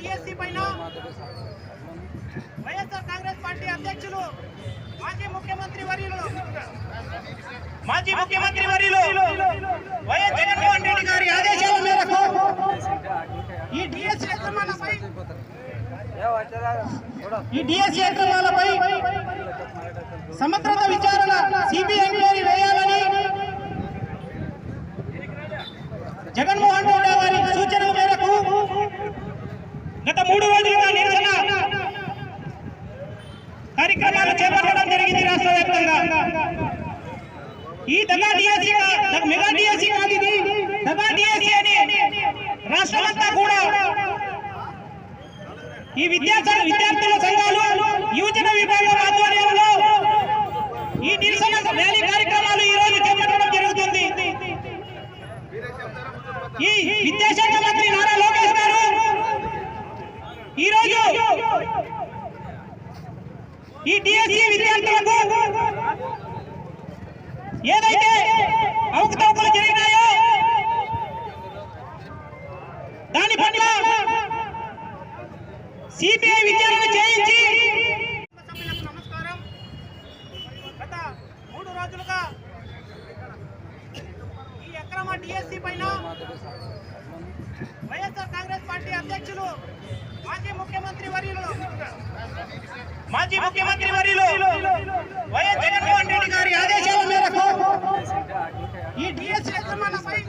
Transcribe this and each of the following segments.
DSC పైన YSR Congress party అధ్యక్షులు మాజీ ముఖ్యమంత్రి వర్యులు వైఎస్ జగన్మోహన్ రెడ్డి గారి ఆదేశాల మేరకు ఈ డిఎస్సి అక్రమాలపై సమగ్రత విచారణ సిబిఐ ఎంక్వైరీ వేయాలని జగన్మోహన్ రెడ్డి గారి సూచనల మేరకు గత 3 రోజులుగా నిరసన కార్యక్రమాలు చేపట్టడం జరిగింది రాష్ట్ర వ్యాప్తంగా. ఈ మెగా డిఎస్సి కాదు, ఇది మెగా డిఎస్సి అని రాష్ట్రమంతా కూడా ఈ విద్యార్థుల సంఘాలు యువజన విభాగం ఆధ్వర్యంలో ఈ నిరసన ర్యాలీ కార్యక్రమాలు ఈ రోజు చేపట్టడం జరుగుతుంది. ఈ విద్యాశాఖ మంత్రి నారా లోకేష్ గారు ఈరోజు ఈ డిఎస్సి విద్యార్థులకు ఏదైతే అవకతవకలు జరిగినాయో దాని పట్ల సిబిఐ విచారణ చేయించి సభ్యులకు నమస్కారం. గత 3 రోజులుగా ఈ అక్రమ డిఎస్సి పైన వైఎస్ఆర్ కాంగ్రెస్ పార్టీ అధ్యక్షులు మాజీ ముఖ్యమంత్రి వర్యులు వైఎస్ జగన్మోహన్ రెడ్డి గారి ఆదేశాల మేరకు ఈ డిఎస్సి అక్రమాలపై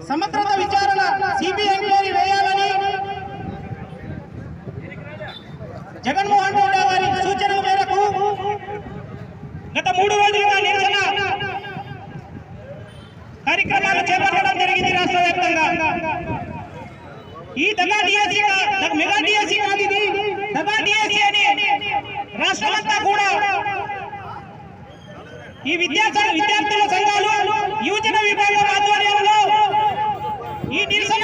సమగ్రత విచారణ సిబిఐ ఎంక్వైరీ వేయాలని జగన్మోహన్ రెడ్డి గారి సూచనల మేరకు గత 3 రోజులుగా నిరసన కార్యక్రమాలు చేపట్టడం జరిగింది రాష్ట్ర వ్యాప్తంగా. ఈ మెగా డిఎస్సి కాదు, ఇది మెగా డిఎస్సి అని రాష్ట్రమంతా కూడా ఈ విద్యార్థుల సంఘాలు యువజన విభాగం ఆధ్వర్యంలో ఈ నిరసన